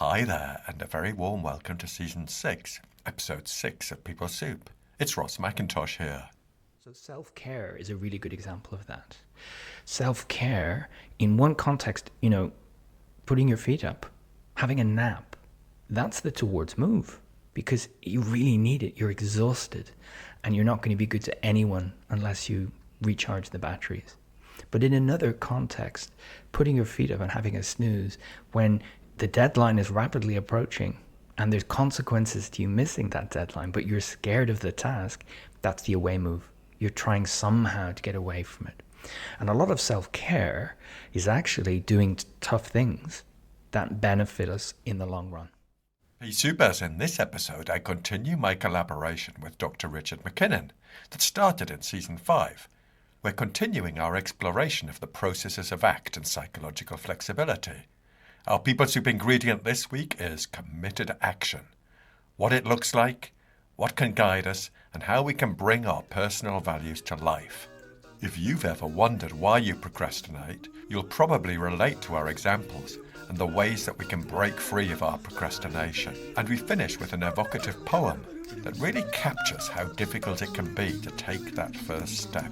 Hi there, and a very warm welcome to Season 6, Episode 6 of People Soup. It's Ross McIntosh here. So self-care is a really good example of that. Self-care, in one context, putting your feet up, having a nap, that's the towards move because you really need it. You're exhausted and you're not going to be good to anyone unless you recharge the batteries. But in another context, putting your feet up and having a snooze when the deadline is rapidly approaching and there's consequences to you missing that deadline, but you're scared of the task, that's the away move. You're trying somehow to get away from it. And a lot of self-care is actually doing tough things that benefit us in the long run. Hey Supers, in this episode I continue my collaboration with Dr Richard MacKinnon that started in Season 5. We're continuing our exploration of the processes of ACT and psychological flexibility. Our People Soup ingredient this week is committed action. What it looks like, what can guide us, and how we can bring our personal values to life. If you've ever wondered why you procrastinate, you'll probably relate to our examples and the ways that we can break free of our procrastination. And we finish with an evocative poem that really captures how difficult it can be to take that first step.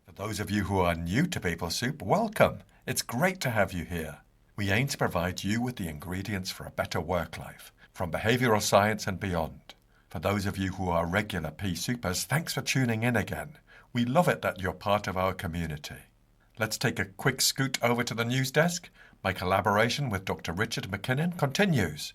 For those of you who are new to People Soup, welcome. It's great to have you here. We aim to provide you with the ingredients for a better work life, from behavioural science and beyond. For those of you who are regular Pea Soupers, thanks for tuning in again. We love it that you're part of our community. Let's take a quick scoot over to the news desk. My collaboration with Dr Richard MacKinnon continues.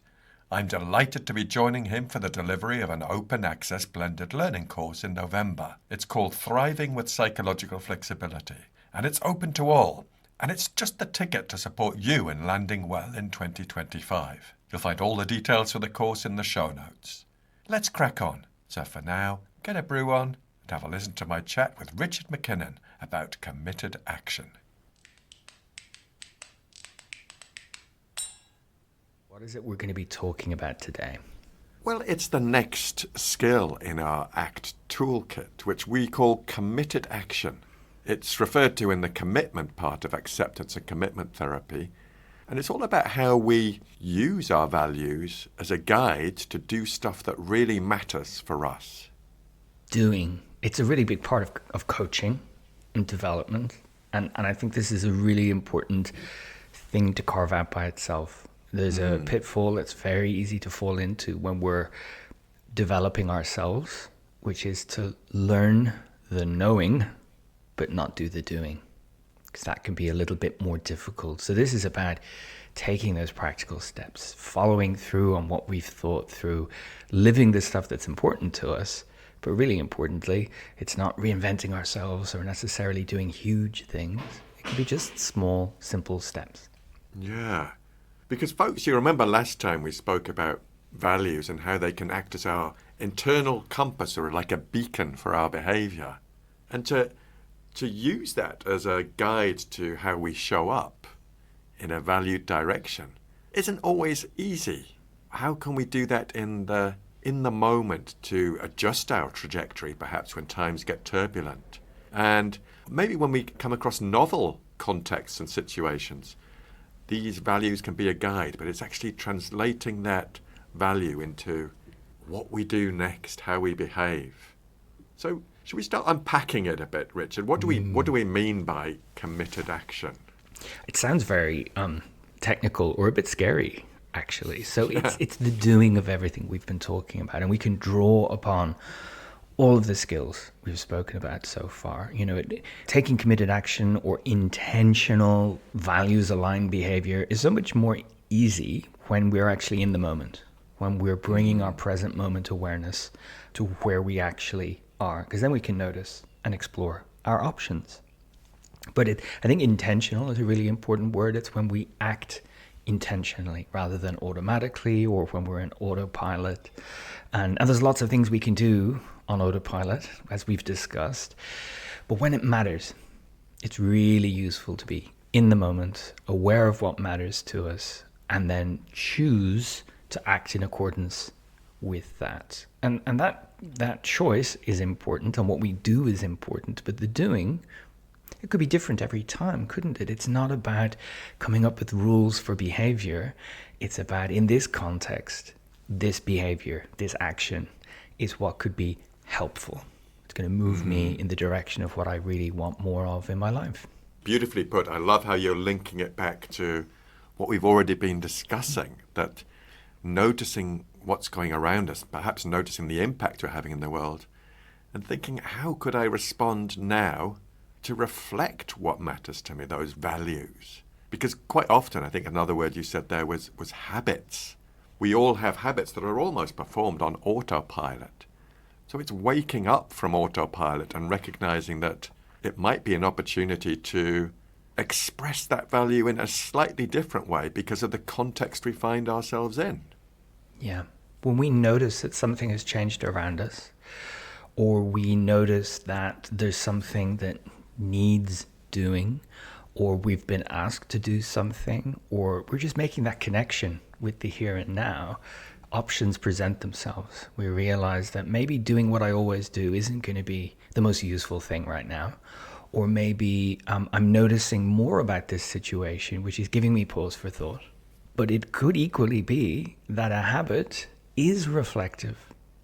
I'm delighted to be joining him for the delivery of an open access blended learning course in November. It's called Thriving with Psychological Flexibility, and it's open to all. And it's just the ticket to support you in landing well in 2025. You'll find all the details for the course in the show notes. Let's crack on. So for now, get a brew on and have a listen to my chat with Richard MacKinnon about committed action. What is it we're going to be talking about today? Well, it's the next skill in our ACT toolkit, which we call committed action. It's referred to in the commitment part of acceptance and commitment therapy. And it's all about how we use our values as a guide to do stuff that really matters for us. Doing. It's a really big part of coaching and development. And I think this is a really important thing to carve out by itself. There's a pitfall that's very easy to fall into when we're developing ourselves, which is to learn the knowing, but not do the doing, because that can be a little bit more difficult. So this is about taking those practical steps, following through on what we've thought through, living the stuff that's important to us. But really importantly, it's not reinventing ourselves or necessarily doing huge things. It can be just small, simple steps. Yeah. Because folks, you remember last time we spoke about values and how they can act as our internal compass or like a beacon for our behaviour. And to use that as a guide to how we show up in a valued direction isn't always easy. How can we do that in the moment to adjust our trajectory, perhaps when times get turbulent? And maybe when we come across novel contexts and situations, these values can be a guide, but it's actually translating that value into what we do next, how we behave. So should we start unpacking it a bit, Richard? What do we mean by committed action? It sounds very technical or a bit scary, actually. So it's the doing of everything we've been talking about, and we can draw upon all of the skills we've spoken about so far. Taking committed action or intentional values-aligned behavior is so much more easy when we're actually in the moment, when we're bringing our present moment awareness to where we actually are, because then we can notice and explore our options. But I think intentional is a really important word. It's when we act intentionally rather than automatically, or when we're in autopilot. And there's lots of things we can do on autopilot, as we've discussed. But when it matters, it's really useful to be in the moment, aware of what matters to us, and then choose to act in accordance with that. And that choice is important, and what we do is important, but the doing, it could be different every time, couldn't it? It's not about coming up with rules for behavior. It's about, in this context, this behavior, this action is what could be helpful. It's going to move me in the direction of what I really want more of in my life. Beautifully put. I love how you're linking it back to what we've already been discussing, that noticing what's going around us, perhaps noticing the impact we're having in the world, and thinking, how could I respond now to reflect what matters to me, those values? Because quite often, I think another word you said there was habits. We all have habits that are almost performed on autopilot. So it's waking up from autopilot and recognizing that it might be an opportunity to express that value in a slightly different way because of the context we find ourselves in. Yeah. When we notice that something has changed around us, or we notice that there's something that needs doing, or we've been asked to do something, or we're just making that connection with the here and now, options present themselves. We realize that maybe doing what I always do isn't going to be the most useful thing right now. Or maybe I'm noticing more about this situation, which is giving me pause for thought. But it could equally be that a habit is reflective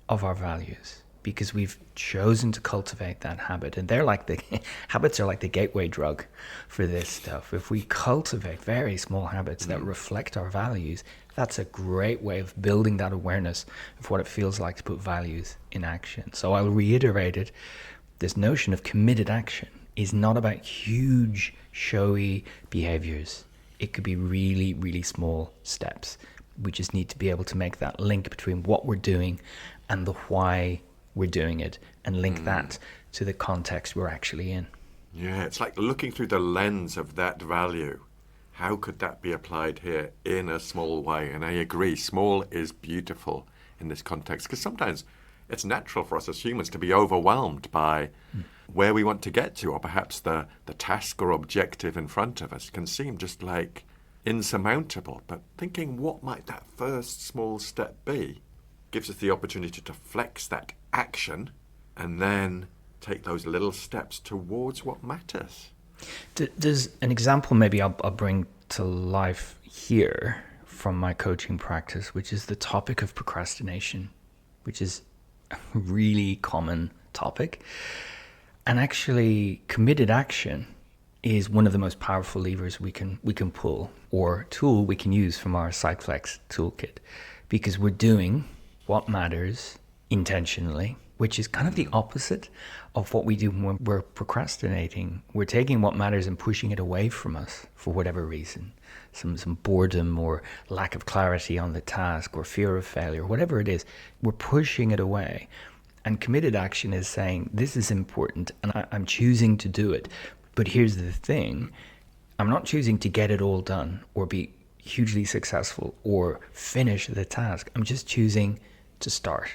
of our values because we've chosen to cultivate that habit. And they're like habits are like the gateway drug for this stuff. If we cultivate very small habits that reflect our values, that's a great way of building that awareness of what it feels like to put values in action. So I'll reiterate it. This notion of committed action is not about huge, showy behaviors. It could be really, really small steps. We just need to be able to make that link between what we're doing and the why we're doing it, and link that to the context we're actually in. Yeah, it's like looking through the lens of that value. How could that be applied here in a small way? And I agree, small is beautiful in this context, because sometimes it's natural for us as humans to be overwhelmed by where we want to get to, or perhaps the task or objective in front of us can seem just like insurmountable. But thinking what might that first small step be gives us the opportunity to flex that action and then take those little steps towards what matters. There's an example maybe I'll bring to life here from my coaching practice, which is the topic of procrastination, which is a really common topic. And actually, committed action is one of the most powerful levers we can pull, or tool we can use from our Cyclex toolkit, because we're doing what matters intentionally, which is kind of the opposite of what we do when we're procrastinating. We're taking what matters and pushing it away from us for whatever reason. Some boredom or lack of clarity on the task or fear of failure, whatever it is, we're pushing it away. And committed action is saying, this is important and I'm choosing to do it. But here's the thing, I'm not choosing to get it all done or be hugely successful or finish the task. I'm just choosing to start.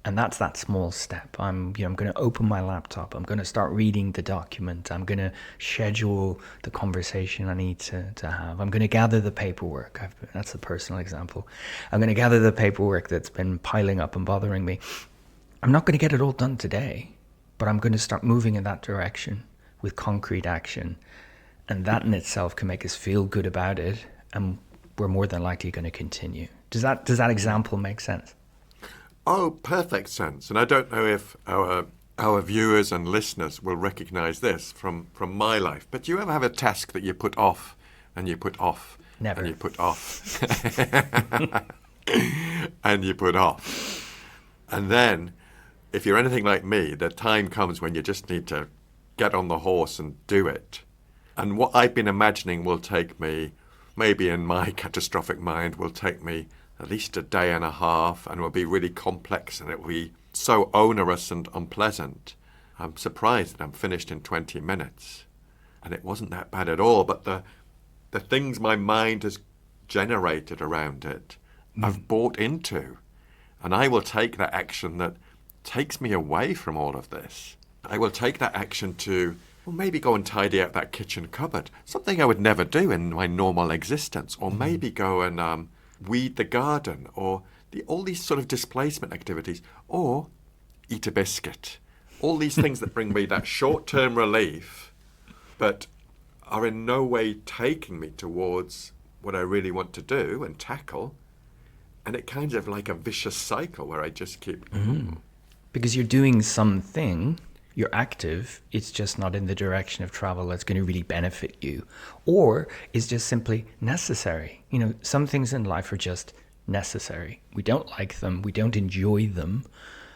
And that's that small step. I'm going to open my laptop. I'm going to start reading the document. I'm going to schedule the conversation I need to have. I'm going to gather the paperwork. That's a personal example. I'm going to gather the paperwork that's been piling up and bothering me. I'm not going to get it all done today, but I'm going to start moving in that direction with concrete action. And that in itself can make us feel good about it. And we're more than likely going to continue. Does that example make sense? Oh, perfect sense. And I don't know if our viewers and listeners will recognize this from my life, but do you ever have a task that you put off and you put off? Never. And you put off. And you put off. And then, if you're anything like me, the time comes when you just need to get on the horse and do it. And what I've been imagining will take me, maybe in my catastrophic mind, will take me at least a day and a half, and will be really complex, and it will be so onerous and unpleasant. I'm surprised that I'm finished in 20 minutes. And it wasn't that bad at all, but the things my mind has generated around it, I've bought into. And I will take that action that takes me away from all of this. I will take that action to, well, maybe go and tidy out that kitchen cupboard, something I would never do in my normal existence, or maybe go and weed the garden, or all these sort of displacement activities, or eat a biscuit. All these things that bring me that short-term relief, but are in no way taking me towards what I really want to do and tackle. And it kind of like a vicious cycle where I just keep... Because you're doing something, you're active, it's just not in the direction of travel that's going to really benefit you. Or it's just simply necessary. You know, some things in life are just necessary. We don't like them, we don't enjoy them.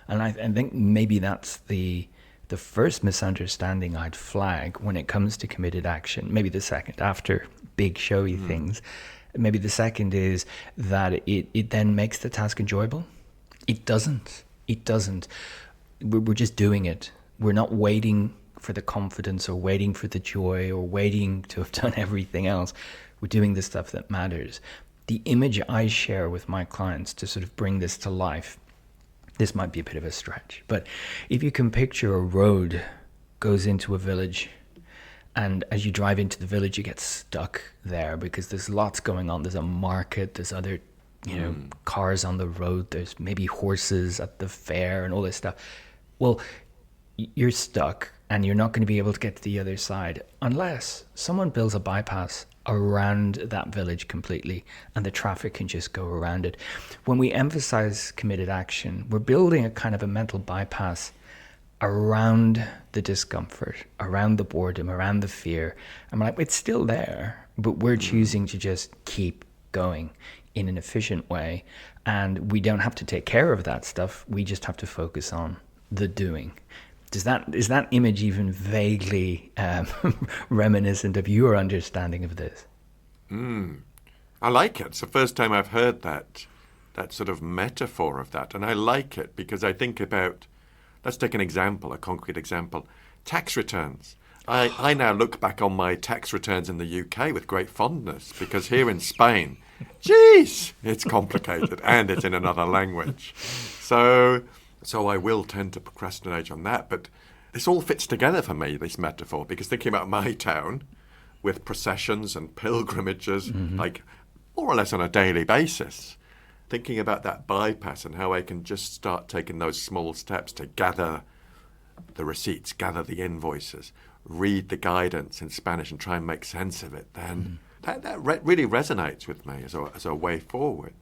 And I think maybe that's the first misunderstanding I'd flag when it comes to committed action. Maybe the second, after big showy things. Maybe the second is that it then makes the task enjoyable. It doesn't. It doesn't. We're just doing it. We're not waiting for the confidence or waiting for the joy or waiting to have done everything else. We're doing the stuff that matters. The image I share with my clients to sort of bring this to life, this might be a bit of a stretch, but if you can picture a road goes into a village, and as you drive into the village, you get stuck there because there's lots going on. There's a market, there's other, cars on the road, there's maybe horses at the fair and all this stuff. Well, you're stuck and you're not going to be able to get to the other side unless someone builds a bypass around that village completely and the traffic can just go around it. When we emphasize committed action, we're building a kind of a mental bypass around the discomfort, around the boredom, around the fear. I'm like, it's still there, but we're choosing to just keep going in an efficient way. And we don't have to take care of that stuff. We just have to focus on the doing. Is that image even vaguely reminiscent of your understanding of this? I like it. It's the first time I've heard that sort of metaphor of that. And I like it because I think about, let's take an example, a concrete example, tax returns. I now look back on my tax returns in the UK with great fondness because here in Spain, geez, it's complicated and it's in another language. So I will tend to procrastinate on that. But this all fits together for me, this metaphor, because thinking about my town with processions and pilgrimages, like more or less on a daily basis, thinking about that bypass and how I can just start taking those small steps to gather the receipts, gather the invoices, read the guidance in Spanish and try and make sense of it, then that really resonates with me as a way forward.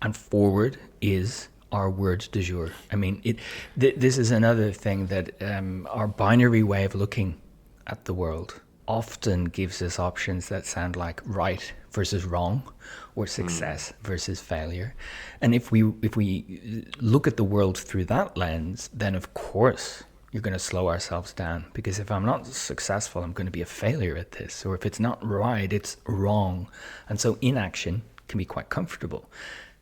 And forward is our word du jour. I mean, this is another thing that our binary way of looking at the world often gives us options that sound like right versus wrong, or success versus failure. And if we look at the world through that lens, then of course you're going to slow ourselves down, because if I'm not successful, I'm going to be a failure at this, or if it's not right, it's wrong. And so inaction can be quite comfortable.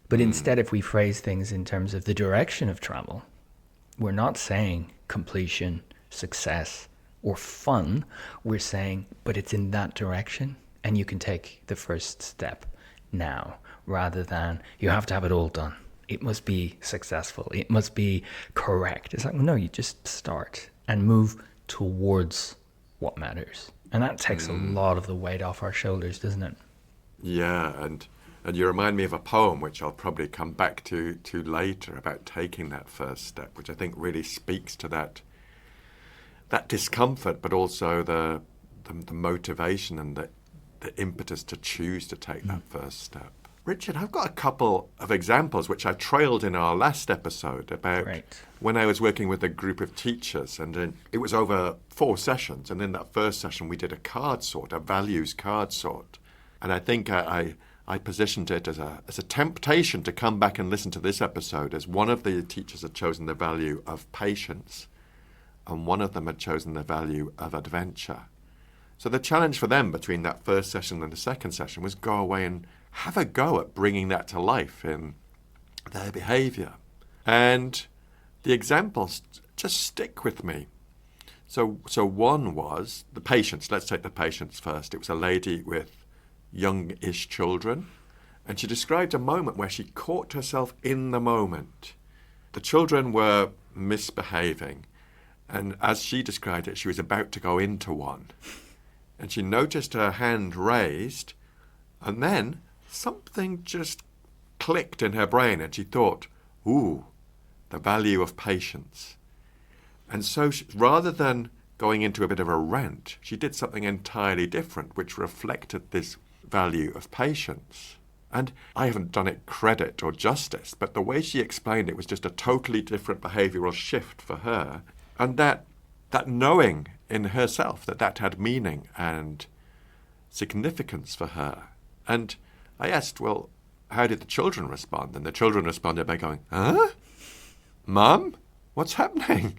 But instead, if we phrase things in terms of the direction of travel, we're not saying completion, success, or fun. We're saying, but it's in that direction, and you can take the first step now, rather than you have to have it all done. It must be successful. It must be correct. It's like, no, you just start and move towards what matters. And that takes a lot of the weight off our shoulders, doesn't it? Yeah, and you remind me of a poem, which I'll probably come back to later, about taking that first step, which I think really speaks to that discomfort, but also the motivation and the impetus to choose to take that first step. Richard, I've got a couple of examples which I trailed in our last episode about when I was working with a group of teachers, and it was over 4 sessions, and in that first session we did a card sort, a values card sort. And I think I positioned it as a temptation to come back and listen to this episode, as one of the teachers had chosen the value of patience and one of them had chosen the value of adventure. So the challenge for them between that first session and the second session was go away and have a go at bringing that to life in their behaviour. And the examples just stick with me. So one was the patience. Let's take the patience first. It was a lady with young-ish children, and she described a moment where she caught herself in the moment. The children were misbehaving, and as she described it, she was about to go into one. And she noticed her hand raised, and then something just clicked in her brain and she thought, ooh, the value of patience. And so rather than going into a bit of a rant, she did something entirely different, which reflected this value of patience. And I haven't done it credit or justice, but the way she explained it was just a totally different behavioural shift for her. And that knowing in herself that had meaning and significance for her. And I asked, well, how did the children respond? And the children responded by going, huh? Mum? What's happening?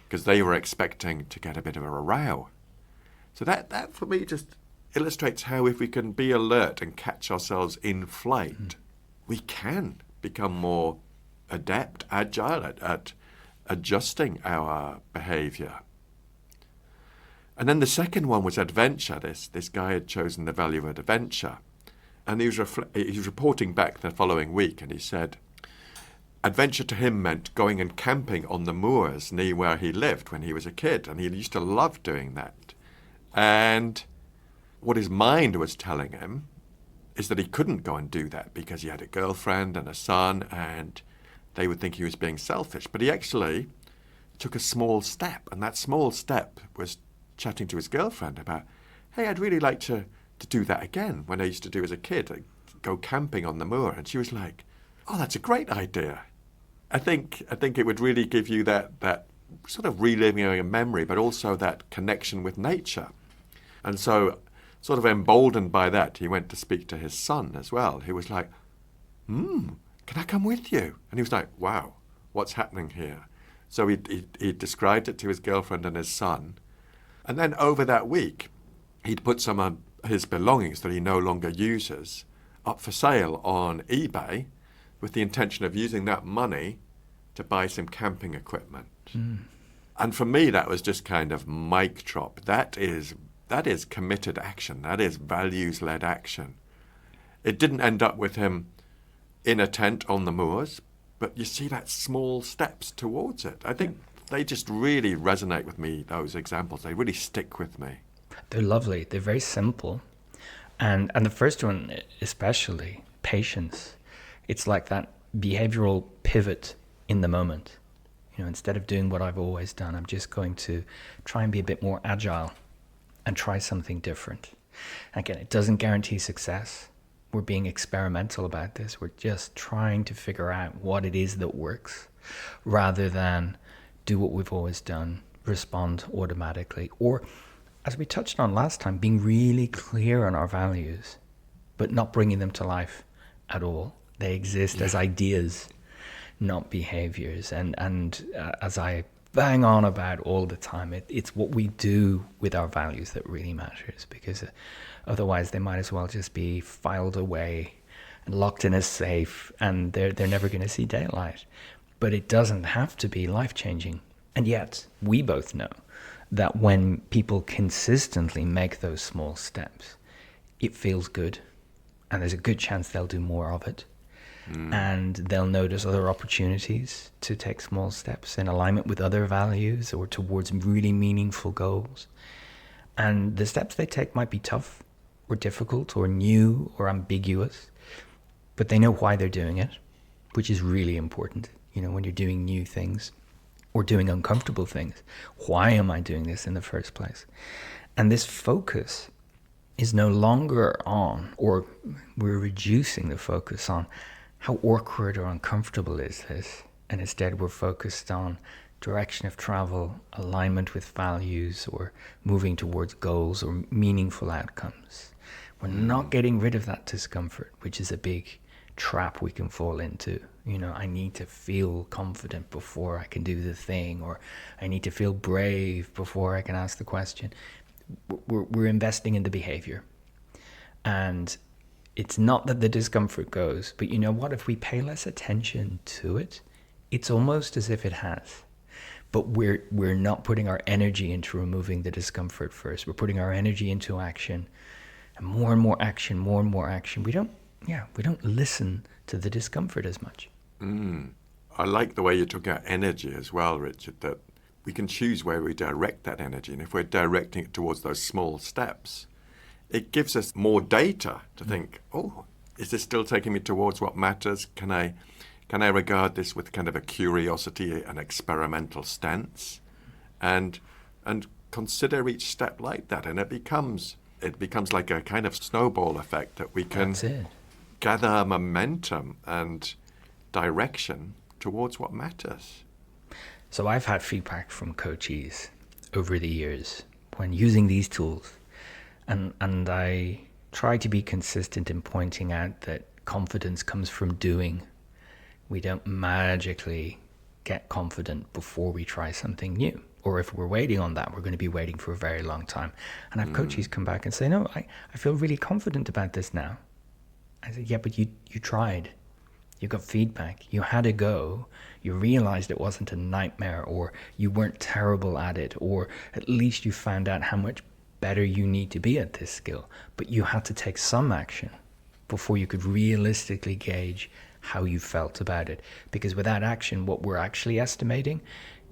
Because they were expecting to get a bit of a row. So that for me just illustrates how if we can be alert and catch ourselves in flight, we can become more adept, agile at adjusting our behaviour. And then the second one was adventure. This guy had chosen the value of adventure. And he was reporting back the following week, and he said, adventure to him meant going and camping on the moors near where he lived when he was a kid, and he used to love doing that. And what his mind was telling him is that he couldn't go and do that because he had a girlfriend and a son, and they would think he was being selfish. But he actually took a small step, and that small step was chatting to his girlfriend about, hey, I'd really like to do that again when I used to do as a kid, like go camping on the moor. And she was like, oh, that's a great idea. I think it would really give you that sort of reliving a memory, but also that connection with nature. And so, sort of emboldened by that, he went to speak to his son as well. He was like, can I come with you? And he was like, wow, what's happening here? So he described it to his girlfriend and his son. And then over that week, he'd put some of his belongings that he no longer uses up for sale on eBay with the intention of using that money to buy some camping equipment. And for me, that was just kind of mic drop. That is committed action. That is values-led action. It didn't end up with him in a tent on the moors, but you see that small steps towards it. I think they just really resonate with me, those examples. They really stick with me. They're lovely. They're very simple. And the first one, especially, patience. It's like that behavioral pivot in the moment. You know, instead of doing what I've always done, I'm just going to try and be a bit more agile and try something different. Again, it doesn't guarantee success. We're being experimental about this. We're just trying to figure out what it is that works rather than do what we've always done, respond automatically. Or, as we touched on last time, being really clear on our values, but not bringing them to life at all. They exist as ideas, not behaviors. And as I bang on about all the time, it's what we do with our values that really matters, because otherwise they might as well just be filed away and locked in a safe, and they're never going to see daylight. But it doesn't have to be life-changing. And yet, we both know that when people consistently make those small steps, it feels good, and there's a good chance they'll do more of it. And they'll notice other opportunities to take small steps in alignment with other values or towards really meaningful goals. And the steps they take might be tough or difficult or new or ambiguous, but they know why they're doing it, which is really important. You know, when you're doing new things or doing uncomfortable things, why am I doing this in the first place? And this focus is no longer on, or we're reducing the focus on, how awkward or uncomfortable is this? And instead we're focused on direction of travel, alignment with values, or moving towards goals or meaningful outcomes. We're not getting rid of that discomfort, which is a big trap we can fall into. You know, I need to feel confident before I can do the thing, or I need to feel brave before I can ask the question. We're investing in the behavior. And it's not that the discomfort goes, but you know what? If we pay less attention to it, it's almost as if it has. But we're not putting our energy into removing the discomfort first. We're putting our energy into action, and more action, more and more action. We don't listen to the discomfort as much. I like the way you took out energy as well, Richard, that we can choose where we direct that energy. And if we're directing it towards those small steps, it gives us more data to think, oh, Is this still taking me towards what matters? Can I regard this with kind of a curiosity, an experimental stance, and consider each step like that? And it becomes like a kind of snowball effect that we can gather momentum and direction towards what matters. So I've had feedback from coaches over the years when using these tools, and I try to be consistent in pointing out that confidence comes from doing. We don't magically get confident before we try something new. Or if we're waiting on that, we're going to be waiting for a very long time. And I've coaches come back and say, no, I feel really confident about this now. I said, yeah, but you tried. You got feedback. You had a go. You realized it wasn't a nightmare, or you weren't terrible at it, or at least you found out how much better you need to be at this skill. But you had to take some action before you could realistically gauge how you felt about it. Because without action, what we're actually estimating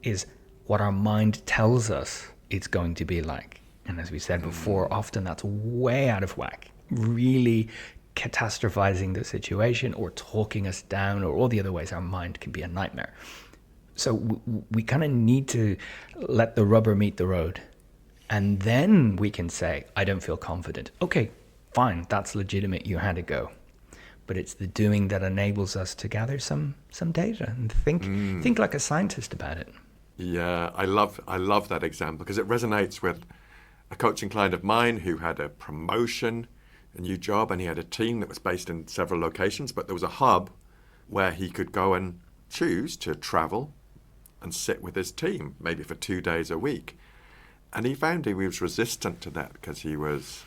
is what our mind tells us it's going to be like. And as we said before, often that's way out of whack, really catastrophizing the situation or talking us down, or all the other ways our mind can be a nightmare. So we kind of need to let the rubber meet the road. And then we can say, I don't feel confident. Okay, fine, that's legitimate. You had a go. But it's the doing that enables us to gather some data and think like a scientist about it. Yeah, I love that example because it resonates with a coaching client of mine who had a promotion, a new job, and he had a team that was based in several locations, but there was a hub where he could go and choose to travel and sit with his team, maybe for 2 days a week. And he found he was resistant to that because he was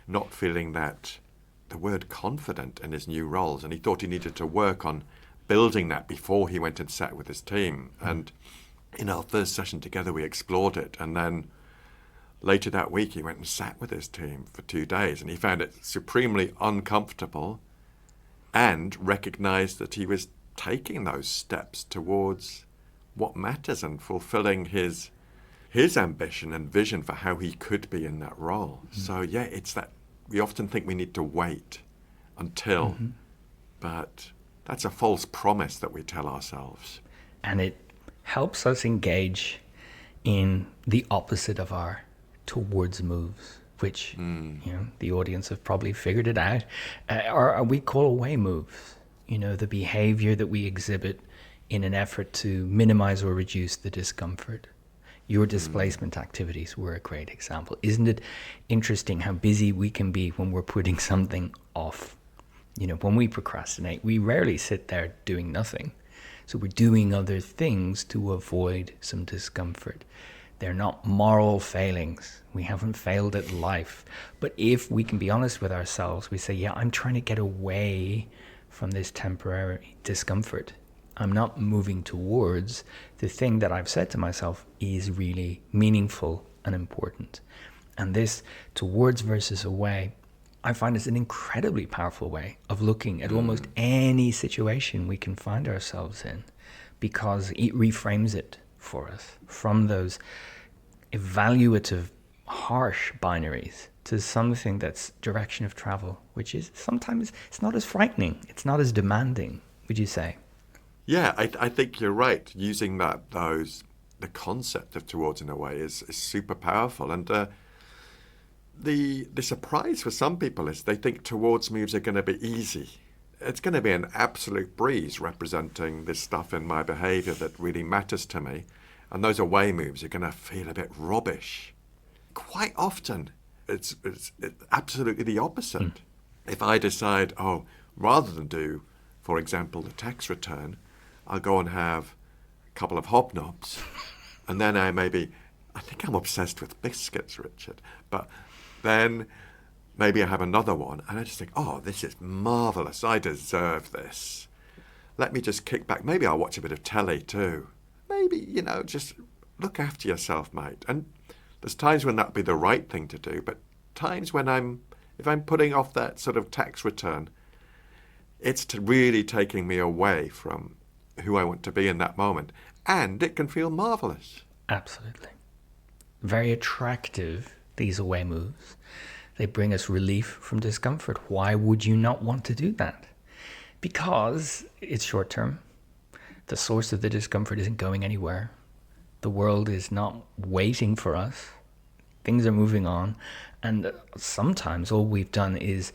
not feeling that the word confident in his new roles, and he thought he needed to work on building that before he went and sat with his team. And in our first session together, we explored it, and then later that week he went and sat with his team for 2 days, and he found it supremely uncomfortable and recognized that he was taking those steps towards what matters and fulfilling his ambition and vision for how he could be in that role. So yeah, it's that we often think we need to wait until, but that's a false promise that we tell ourselves. And it helps us engage in the opposite of our towards moves, which the audience have probably figured it out, are we call away moves. The behavior that we exhibit in an effort to minimize or reduce the discomfort. Your displacement activities were a great example. Isn't it interesting how busy we can be when we're putting something off? When we procrastinate, we rarely sit there doing nothing. So we're doing other things to avoid some discomfort. They're not moral failings. We haven't failed at life. But if we can be honest with ourselves, we say, yeah, I'm trying to get away from this temporary discomfort. I'm not moving towards the thing that I've said to myself is really meaningful and important. And this towards versus away, I find is an incredibly powerful way of looking at almost any situation we can find ourselves in, because it reframes it for us from those evaluative, harsh binaries to something that's direction of travel, which is sometimes it's not as frightening, it's not as demanding, would you say? Yeah, I think you're right. Using the concept of towards in a way is super powerful. And the surprise for some people is they think towards moves are going to be easy. It's going to be an absolute breeze representing this stuff in my behavior that really matters to me. And those away moves are going to feel a bit rubbish. Quite often, it's absolutely the opposite. If I decide, rather than do, for example, the tax return, I'll go and have a couple of hobnobs, and then I think I'm obsessed with biscuits, Richard, but then maybe I have another one, and I just think, this is marvellous, I deserve this. Let me just kick back. Maybe I'll watch a bit of telly too. Maybe, just look after yourself, mate. And there's times when that'd be the right thing to do, but times when if I'm putting off that sort of tax return, it's really taking me away from who I want to be in that moment. And it can feel marvellous. Absolutely. Very attractive, these away moves. They bring us relief from discomfort. Why would you not want to do that? Because it's short term. The source of the discomfort isn't going anywhere. The world is not waiting for us. Things are moving on. And sometimes all we've done is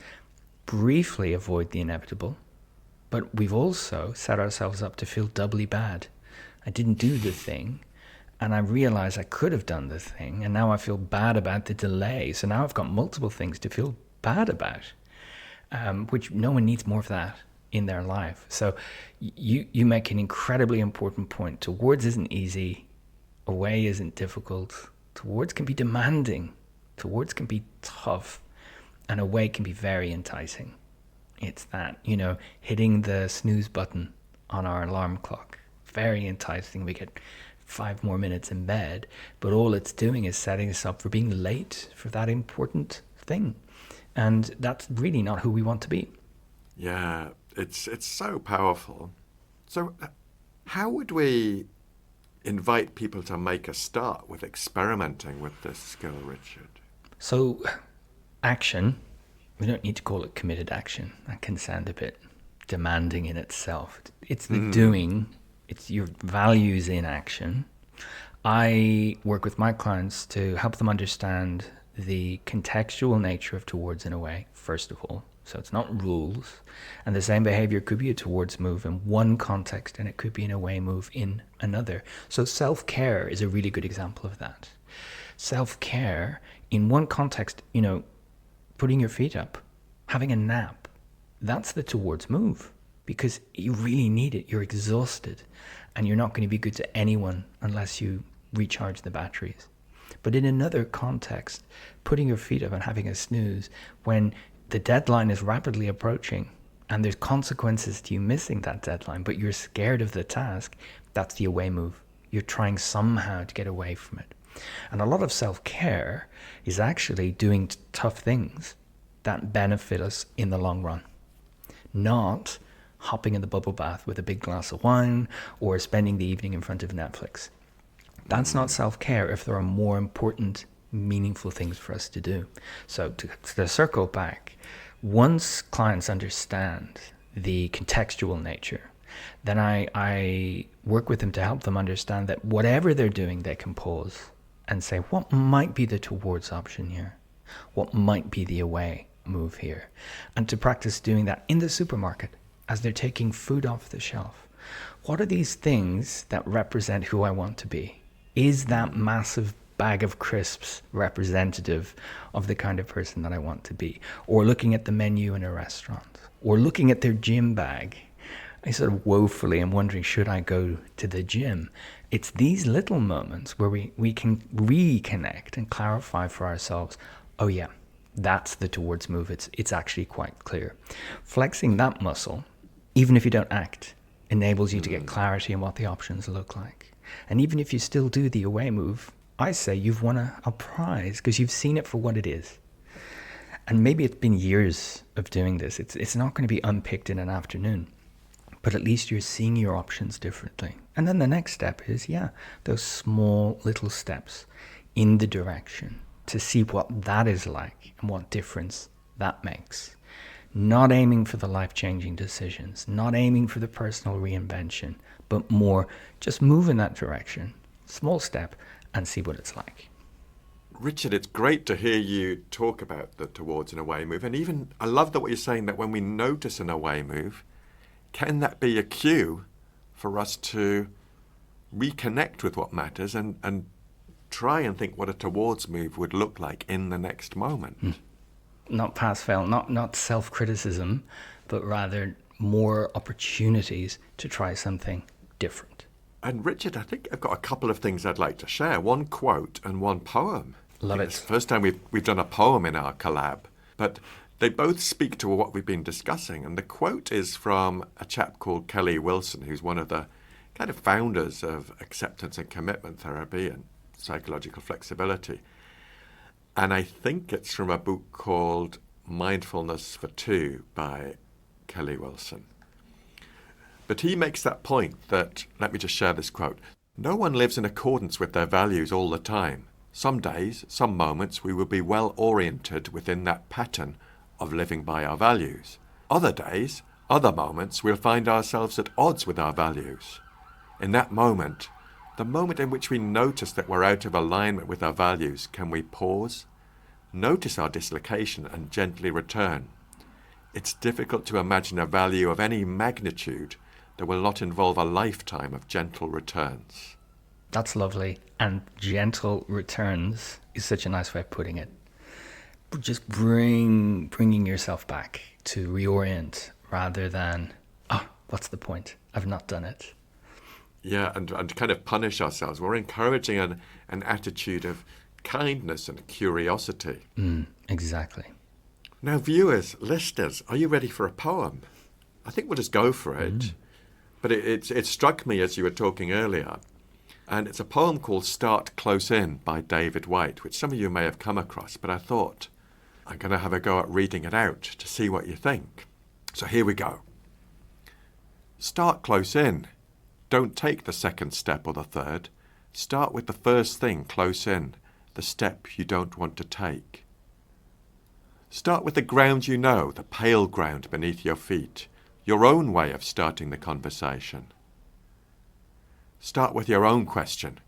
briefly avoid the inevitable. But we've also set ourselves up to feel doubly bad. I didn't do the thing, and I realized I could have done the thing, and now I feel bad about the delay. So now I've got multiple things to feel bad about, which no one needs more of that in their life. So you make an incredibly important point. Towards isn't easy. Away isn't difficult. Towards can be demanding. Towards can be tough. And away can be very enticing. It's that, hitting the snooze button on our alarm clock. Very enticing. We get 5 more minutes in bed, but all it's doing is setting us up for being late for that important thing. And that's really not who we want to be. Yeah, it's so powerful. So how would we invite people to make a start with experimenting with this skill, Richard? So action, we don't need to call it committed action. That can sound a bit demanding in itself. It's the doing. It's your values in action. I work with my clients to help them understand the contextual nature of towards and away, first of all. So it's not rules. And the same behavior could be a towards move in one context and it could be an away move in another. So self-care is a really good example of that. Self-care in one context, putting your feet up, having a nap, that's the towards move. Because you really need it. You're exhausted and you're not going to be good to anyone unless you recharge the batteries. But in another context, putting your feet up and having a snooze when the deadline is rapidly approaching and there's consequences to you missing that deadline, but you're scared of the task, that's the away move. You're trying somehow to get away from it. And a lot of self-care is actually doing tough things that benefit us in the long run. Not hopping in the bubble bath with a big glass of wine or spending the evening in front of Netflix. That's not self-care if there are more important, meaningful things for us to do. So to circle back, once clients understand the contextual nature, then I work with them to help them understand that whatever they're doing, they can pause and say, what might be the towards option here? What might be the away move here? And to practice doing that in the supermarket as they're taking food off the shelf. What are these things that represent who I want to be? Is that massive bag of crisps representative of the kind of person that I want to be? Or looking at the menu in a restaurant, or looking at their gym bag, I sort of woefully am wondering, should I go to the gym? It's these little moments where we can reconnect and clarify for ourselves, oh yeah, that's the towards move. It's actually quite clear. Flexing that muscle, even if you don't act, enables you to get clarity on what the options look like. And even if you still do the away move, I say you've won a prize because you've seen it for what it is. And maybe it's been years of doing this. It's not going to be unpicked in an afternoon, but at least you're seeing your options differently. And then the next step is, those small little steps in the direction to see what that is like and what difference that makes. Not aiming for the life-changing decisions, not aiming for the personal reinvention, but more just move in that direction, small step, and see what it's like. Richard, it's great to hear you talk about the towards and away move. And even, I love that what you're saying, that when we notice an away move, can that be a cue for us to reconnect with what matters and try and think what a towards move would look like in the next moment? Not pass-fail, not self-criticism, but rather more opportunities to try something different. And Richard, I think I've got a couple of things I'd like to share. One quote and one poem. Love it. It's the first time we've done a poem in our collab, but they both speak to what we've been discussing. And the quote is from a chap called Kelly Wilson, who's one of the kind of founders of acceptance and commitment therapy and psychological flexibility. And I think it's from a book called Mindfulness for Two by Kelly Wilson. But he makes that point that, let me just share this quote, no one lives in accordance with their values all the time. Some days, some moments, we will be well oriented within that pattern of living by our values. Other days, other moments, we'll find ourselves at odds with our values. In that moment, the moment in which we notice that we're out of alignment with our values, can we pause, notice our dislocation and gently return? It's difficult to imagine a value of any magnitude that will not involve a lifetime of gentle returns. That's lovely. And gentle returns is such a nice way of putting it. Just bringing yourself back to reorient rather than, what's the point? I've not done it. Yeah, and kind of punish ourselves. We're encouraging an attitude of kindness and curiosity. Exactly. Now, viewers, listeners, are you ready for a poem? I think we'll just go for it. But it struck me as you were talking earlier. And it's a poem called Start Close In by David Whyte, which some of you may have come across, but I thought I'm going to have a go at reading it out to see what you think. So here we go. Start close in. Don't take the second step or the third. Start with the first thing close in, the step you don't want to take. Start with the ground you know, the pale ground beneath your feet, your own way of starting the conversation. Start with your own question.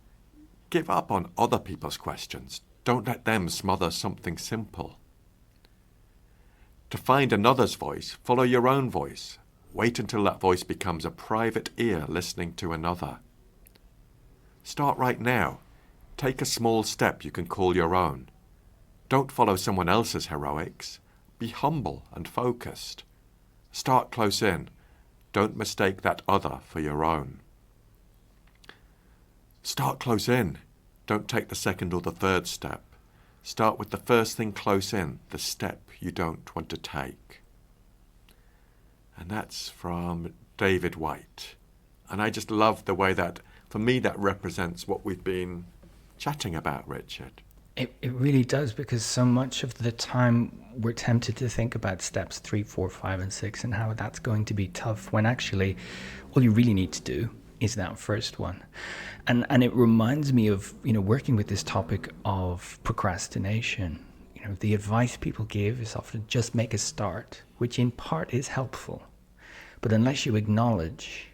Give up on other people's questions. Don't let them smother something simple. To find another's voice, follow your own voice. Wait until that voice becomes a private ear listening to another. Start right now. Take a small step you can call your own. Don't follow someone else's heroics. Be humble and focused. Start close in. Don't mistake that other for your own. Start close in. Don't take the second or the third step. Start with the first thing close in, the step you don't want to take. And that's from David Whyte. And I just love the way that, for me, that represents what we've been chatting about, Richard. It really does, because so much of the time we're tempted to think about steps 3, 4, 5, and 6 and how that's going to be tough, when actually all you really need to do is that first one. And it reminds me of, working with this topic of procrastination. The advice people give is often just make a start, which in part is helpful. But unless you acknowledge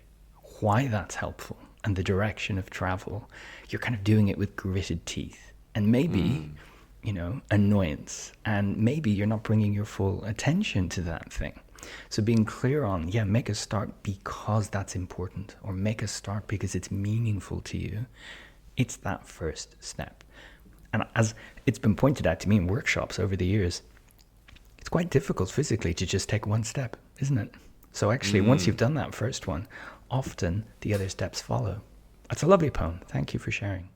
why that's helpful and the direction of travel, you're kind of doing it with gritted teeth. And maybe, annoyance. And maybe you're not bringing your full attention to that thing. So being clear on, make a start because that's important, or make a start because it's meaningful to you. It's that first step. And as it's been pointed out to me in workshops over the years, it's quite difficult physically to just take one step, isn't it? So actually, once you've done that first one, often the other steps follow. That's a lovely poem. Thank you for sharing.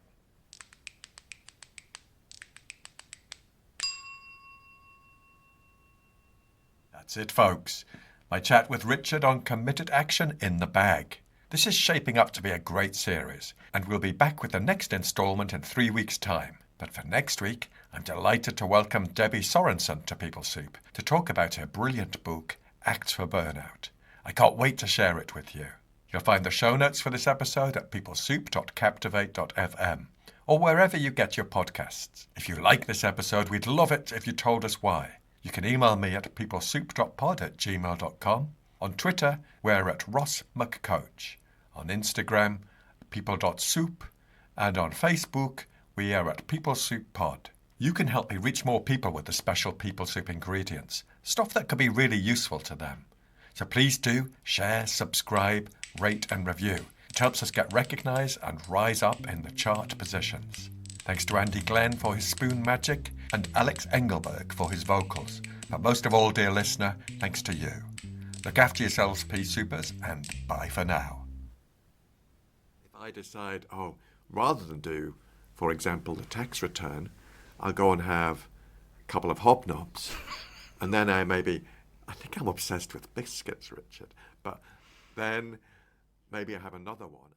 That's it, folks. My chat with Richard on committed action in the bag. This is shaping up to be a great series, and we'll be back with the next instalment in 3 weeks' time. But for next week, I'm delighted to welcome Debbie Sorensen to People Soup to talk about her brilliant book, Acts for Burnout. I can't wait to share it with you. You'll find the show notes for this episode at peoplesoup.captivate.fm or wherever you get your podcasts. If you like this episode, we'd love it if you told us why. You can email me at peoplesoup.pod@gmail.com. On Twitter, we're at Ross McIntosh. On Instagram, people.soup. And on Facebook, we are at People Soup Pod. You can help me reach more people with the special People Soup ingredients, stuff that could be really useful to them. So please do share, subscribe, rate and review. It helps us get recognised and rise up in the chart positions. Thanks to Andy Glenn for his spoon magic and Alex Engelberg for his vocals. But most of all, dear listener, thanks to you. Look after yourselves, pea soupers, and bye for now. If I decide, rather than do, for example, the tax return, I'll go and have a couple of hobnobs, and then I think I'm obsessed with biscuits, Richard, but then maybe I have another one.